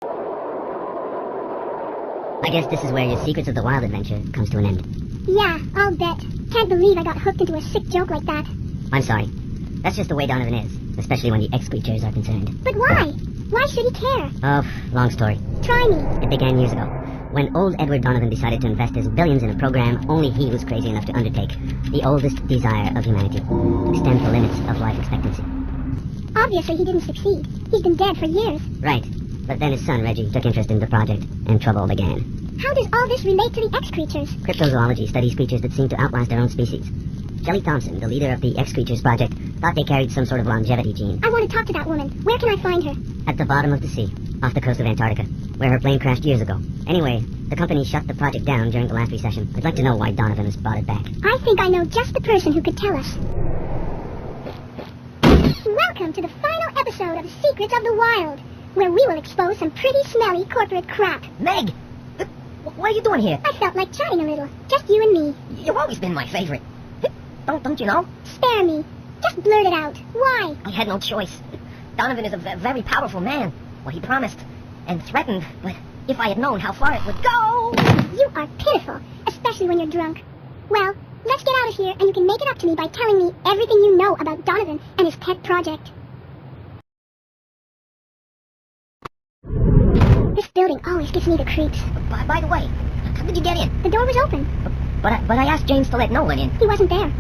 I guess this is where your Secrets of the Wild adventure comes to an end. Yeah, I'll bet. Can't believe I got hooked into a sick joke like that. I'm sorry. That's just the way Donovan is, especially when the X-Creatures are concerned. But why? Why should he care? Oh, long story. Try me. It began years ago, when old Edward Donovan decided to invest his billions in a program only he was crazy enough to undertake. The oldest desire of humanity. Extend the limits of life expectancy. Obviously he didn't succeed. He's been dead for years. Right. But then his son, Reggie, took interest in the project, and trouble began. How does all this relate to the X-Creatures? Cryptozoology studies creatures that seem to outlast their own species. Shelley Thompson, the leader of the X-Creatures Project, thought they carried some sort of longevity gene. I want to talk to that woman. Where can I find her? At the bottom of the sea, off the coast of Antarctica, where her plane crashed years ago. Anyway, the company shut the project down during the last recession. I'd like to know why Donovan has brought it back. I think I know just the person who could tell us. Welcome to the final episode of Secrets of the Wild, where we will expose some pretty smelly corporate crap. Meg! What are you doing here? I felt like chatting a little. Just you and me. You've always been my favorite. Don't you know? Spare me. Just blurt it out. Why? I had no choice. Donovan is a very powerful man. Well, he promised and threatened, but if I had known how far it would go... You are pitiful, especially when you're drunk. Well, let's get out of here and you can make it up to me by telling me everything you know about Donovan and his pet project. This building always gives me the creeps. By the way, how did you get in? The door was open. But I asked James to let no one in. He wasn't there.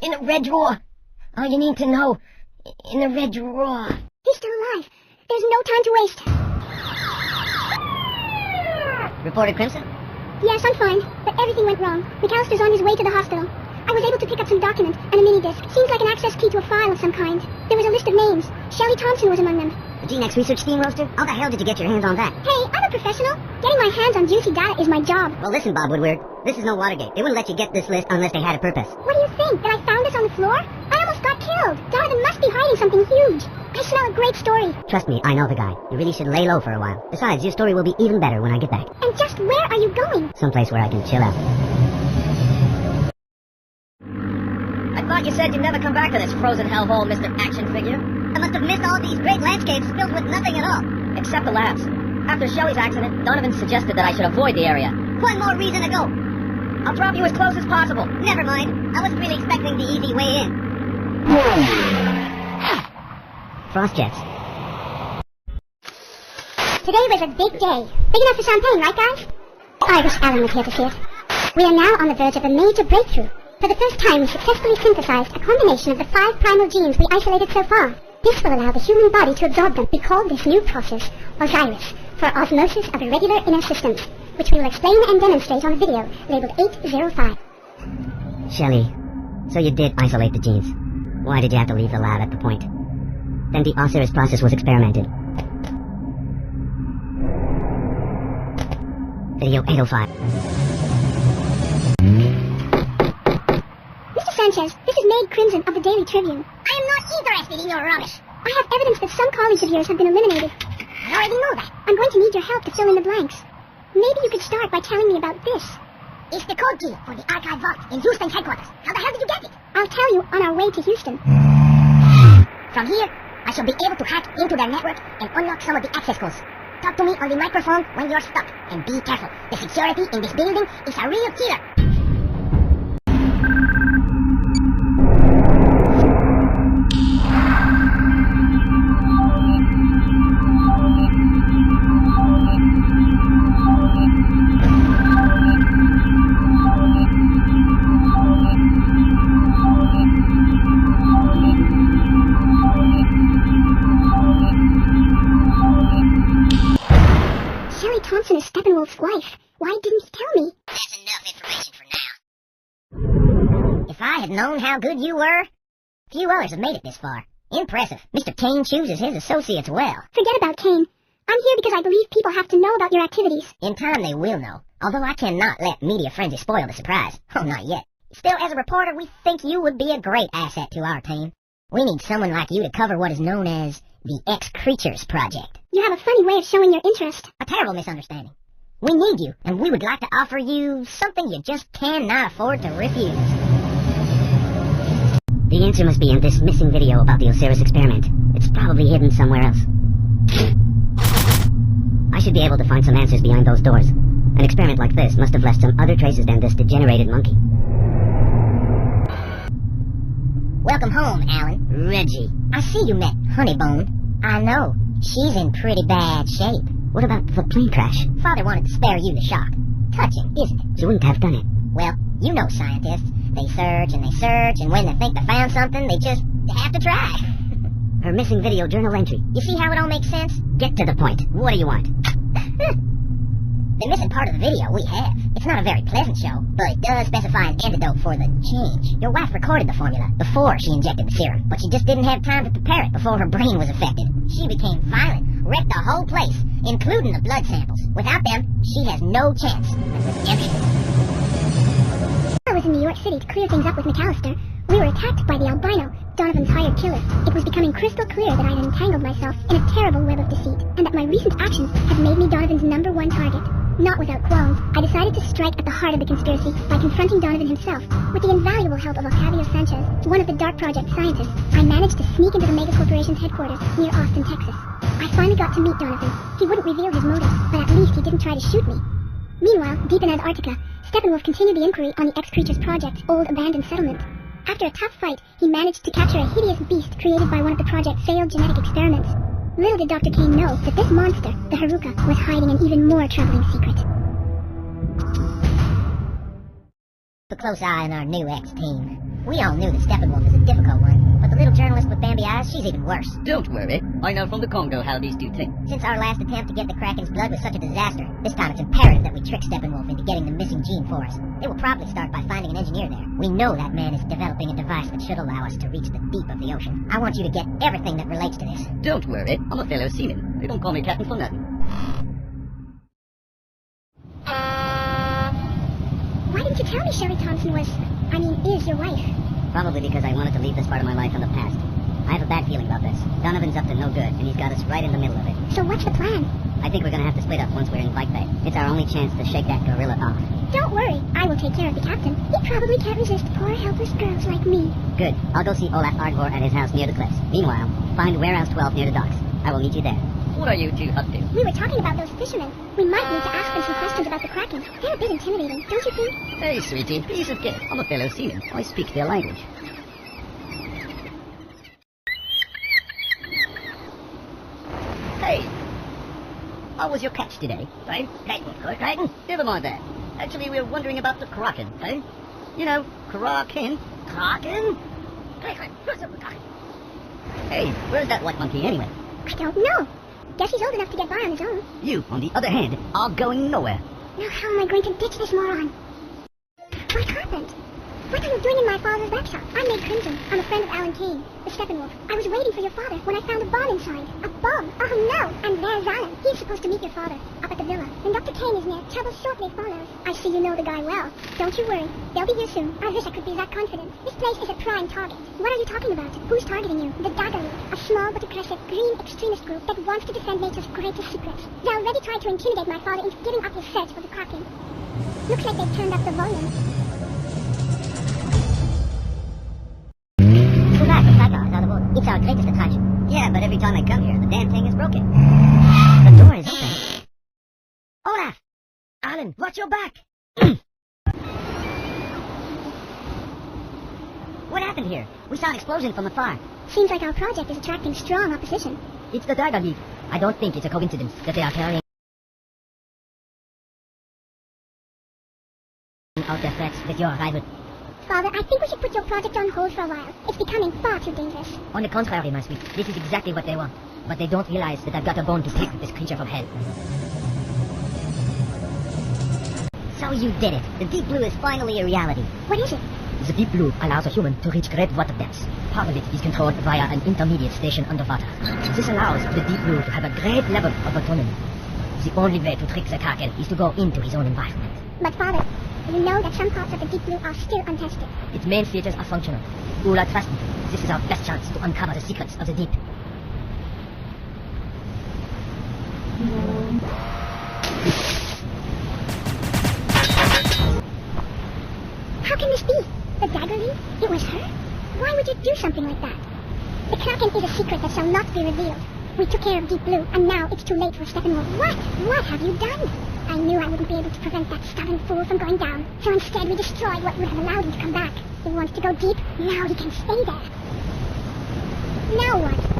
In the red drawer. All you need to know. In the red drawer. He's still alive. There's no time to waste. Reporter Crimson? Yes, I'm fine, but everything went wrong. McAllister's on his way to the hospital. I was able to pick up some documents and a mini-disc. Seems like an access key to a file of some kind. There was a list of names. Shelley Thompson was among them. The Gene X Research Steam Roaster? How the hell did you get your hands on that? Hey, I'm a professional. Getting my hands on juicy data is my job. Well, listen, Bob Woodward. This is no Watergate. They wouldn't let you get this list unless they had a purpose. What do you think? That I found this on the floor? I almost got killed. Donovan must be hiding something huge. I smell a great story. Trust me, I know the guy. You really should lay low for a while. Besides, your story will be even better when I get back. And just where are you going? Someplace where I can chill out. I thought you said you'd never come back to this frozen hellhole, Mr. Action Figure. I must have missed all these great landscapes filled with nothing at all. Except the labs. After Shelley's accident, Donovan suggested that I should avoid the area. One more reason to go. I'll drop you as close as possible. Never mind. I wasn't really expecting the easy way in. Frost jets. Today was a big day. Big enough for champagne, right, guys? I wish Alan was here to see it. We are now on the verge of a major breakthrough. For the first time, we successfully synthesized a combination of the 5 primal genes we isolated so far. This will allow the human body to absorb them. We call this new process Osiris, for osmosis of irregular inner systems, which we will explain and demonstrate on a video labeled 805. Shelley, so you did isolate the genes. Why did you have to leave the lab at the point? Then the Osiris process was experimented. Video 805. Mr. Sanchez, this is Maid Crimson of the Daily Tribune. I am not interested in your rubbish. I have evidence that some colleagues of yours have been eliminated. I already know that. I'm going to need your help to fill in the blanks. Maybe you could start by telling me about this. It's the code key for the archive vault in Houston's headquarters. How the hell did you get it? I'll tell you on our way to Houston. From here, I shall be able to hack into their network and unlock some of the access codes. Talk to me on the microphone when you're stuck. And be careful. The security in this building is a real killer. Shelley Thompson is Steppenwolf's wife. Why didn't he tell me? That's enough information for now. If I had known how good you were, few others have made it this far. Impressive. Mr. Kane chooses his associates well. Forget about Kane. I'm here because I believe people have to know about your activities. In time they will know, although I cannot let media frenzy spoil the surprise. Oh, not yet. Still, as a reporter, we think you would be a great asset to our team. We need someone like you to cover what is known as the X-Creatures Project. You have a funny way of showing your interest. A terrible misunderstanding. We need you, and we would like to offer you something you just cannot afford to refuse. The answer must be in this missing video about the Osiris experiment. It's probably hidden somewhere else. I should be able to find some answers behind those doors. An experiment like this must have left some other traces than this degenerated monkey. Welcome home, Alan. Reggie. I see you met Honeybone. I know. She's in pretty bad shape. What about the plane crash? Father wanted to spare you the shock. Touching, isn't it? She wouldn't have done it. Well, you know scientists. They search, and when they think they found something, they just have to try. Her missing video journal entry. You see how it all makes sense? Get to the point. What do you want? The missing part of the video we have. It's not a very pleasant show, but it does specify an antidote for the change. Your wife recorded the formula before she injected the serum, but she just didn't have time to prepare it before her brain was affected. She became violent, wrecked the whole place, including the blood samples. Without them, she has no chance of redemption. I was in New York City to clear things up with McAllister. We were attacked by the albino, Donovan's hired killer. It was becoming crystal clear that I had entangled myself in a terrible web of deceit, and that my recent actions had made me Donovan's #1 target. Not without qualms, I decided to strike at the heart of the conspiracy by confronting Donovan himself. With the invaluable help of Octavio Sanchez, one of the Dark Project scientists, I managed to sneak into the megacorporation's headquarters near Austin, Texas. I finally got to meet Donovan. He wouldn't reveal his motives, but at least he didn't try to shoot me. Meanwhile, deep in Antarctica, Steppenwolf continued the inquiry on the X-Creature Project's old abandoned settlement. After a tough fight, he managed to capture a hideous beast created by one of the project's failed genetic experiments. Little did Dr. Kane know that this monster, the Haruka, was hiding an even more troubling secret. A close eye on our new X-team. We all knew that Steppenwolf is a difficult one, but the little journalist with Bambi eyes, she's even worse. Don't worry. I know from the Congo how these two think. Since our last attempt to get the Kraken's blood was such a disaster, this time it's imperative that we trick Steppenwolf into getting the missing gene for us. They will probably start by finding an engineer there. We know that man is developing a device that should allow us to reach the deep of the ocean. I want you to get everything that relates to this. Don't worry. I'm a fellow seaman. They don't call me captain for nothing. Why didn't you tell me Sherry Thompson is your wife? Probably because I wanted to leave this part of my life in the past. I have a bad feeling about this. Donovan's up to no good, and he's got us right in the middle of it. So what's the plan? I think we're gonna have to split up once we're in Bike Bay. It's our only chance to shake that gorilla off. Don't worry, I will take care of the captain. He probably can't resist poor helpless girls like me. Good. I'll go see Olaf Ardvor at his house near the cliffs. Meanwhile, find Warehouse 12 near the docks. I will meet you there. What are you two up to? We were talking about those fishermen. We might need to ask them some questions about the Kraken. They're a bit intimidating, don't you think? Hey, sweetie. Piece of cake. I'm a fellow seaman. I speak their language. Hey! How was your catch today? Hey? Kraken? Never mind that. Actually, we're wondering about the Kraken, hey? You know, Kraken. Kraken? Hey, where's that white monkey anyway? I don't know. Guess he's old enough to get by on his own. You, on the other hand, are going nowhere. Now how am I going to ditch this moron? My carpet! What are you doing in my father's workshop? I'm Maid Crimson. I'm a friend of Alan Kane, the Steppenwolf. I was waiting for your father when I found a bomb inside. A bomb? Oh no! And there's Alan. He's supposed to meet your father up at the villa. And Dr. Kane is near. Trouble shortly follows. I see you know the guy well. Don't you worry. They'll be here soon. I wish I could be that confident. This place is a prime target. What are you talking about? Who's targeting you? The Dagalu, a small but aggressive green extremist group that wants to defend nature's greatest secrets. They already tried to intimidate my father into giving up his search for the Kraken. Looks like they've turned up the volume. It's our greatest attraction. Yeah, but every time I come here, the damn thing is broken. The door is open. Olaf! Alan, watch your back! What happened here? We saw an explosion from afar. Seems like our project is attracting strong opposition. It's the Tiger League. I don't think it's a coincidence that they are carrying out their threats with your arrival. Father, I think we should put your project on hold for a while. It's becoming far too dangerous. On the contrary, my sweet, this is exactly what they want. But they don't realize that I've got a bone to pick with this creature from hell. So you did it. The Deep Blue is finally a reality. What is it? The Deep Blue allows a human to reach great water depths. Part of it is controlled via an intermediate station underwater. This allows the Deep Blue to have a great level of autonomy. The only way to trick the Kraken is to go into his own environment. But Father, you know that some parts of the Deep Blue are still untested. Its main features are functional. Ula, trust me. This is our best chance to uncover the secrets of the deep. can this be? The Dagger League? It was her? Why would you do something like that? The Kraken is a secret that shall not be revealed. We took care of Deep Blue, and now it's too late for Steppenwolf. What? What have you done? I knew I wouldn't be able to prevent that stubborn fool from going down, so instead we destroyed what would have allowed him to come back. He wants to go deep, now he can stay there. Now what?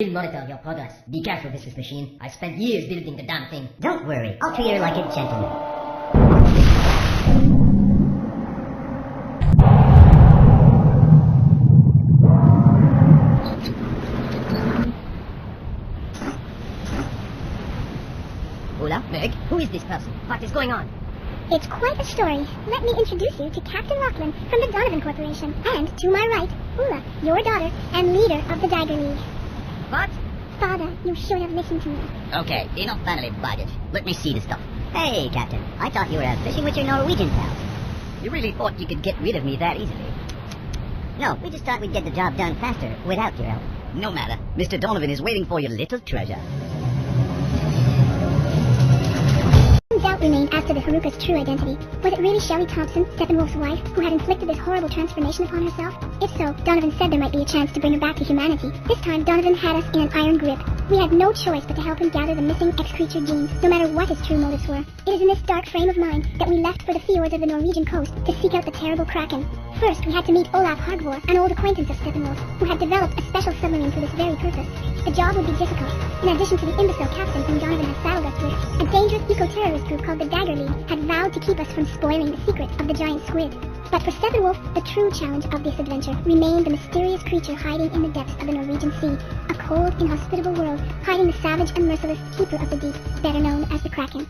We'll monitor your progress. Be careful with this machine. I spent years building the damn thing. Don't worry, I'll treat her like a gentleman. Hola, Meg? Who is this person? What is going on? It's quite a story. Let me introduce you to Captain Lachlan from the Donovan Corporation, and to my right, Ula, your daughter and leader of the Dagger League. What? Father, you should have listened to me. Okay, enough family baggage. Let me see the stuff. Hey, Captain. I thought you were fishing with your Norwegian pals. You really thought you could get rid of me that easily? No, we just thought we'd get the job done faster without your help. No matter. Mr. Donovan is waiting for your little treasure. Some doubt remained as to the Haruka's true identity. Was it really Shelley Thompson, Steppenwolf's wife, who had inflicted this horrible transformation upon herself? If so, Donovan said there might be a chance to bring her back to humanity. This time, Donovan had us in an iron grip. We had no choice but to help him gather the missing X-Creature genes, no matter what his true motives were. It is in this dark frame of mind that we left for the fjords of the Norwegian coast to seek out the terrible Kraken. First, we had to meet Olaf Hargvor, an old acquaintance of Steppenwolf, who had developed a special submarine for this very purpose. The job would be difficult. In addition to the imbecile captain whom Donovan had saddled us with, a dangerous eco-terrorist group called the Dagger League had vowed to keep us from spoiling the secret of the giant squid. But for Steppenwolf, the true challenge of this adventure remained the mysterious creature hiding in the depths of the Norwegian Sea, a cold, inhospitable world hiding the savage and merciless keeper of the deep, better known as the Kraken.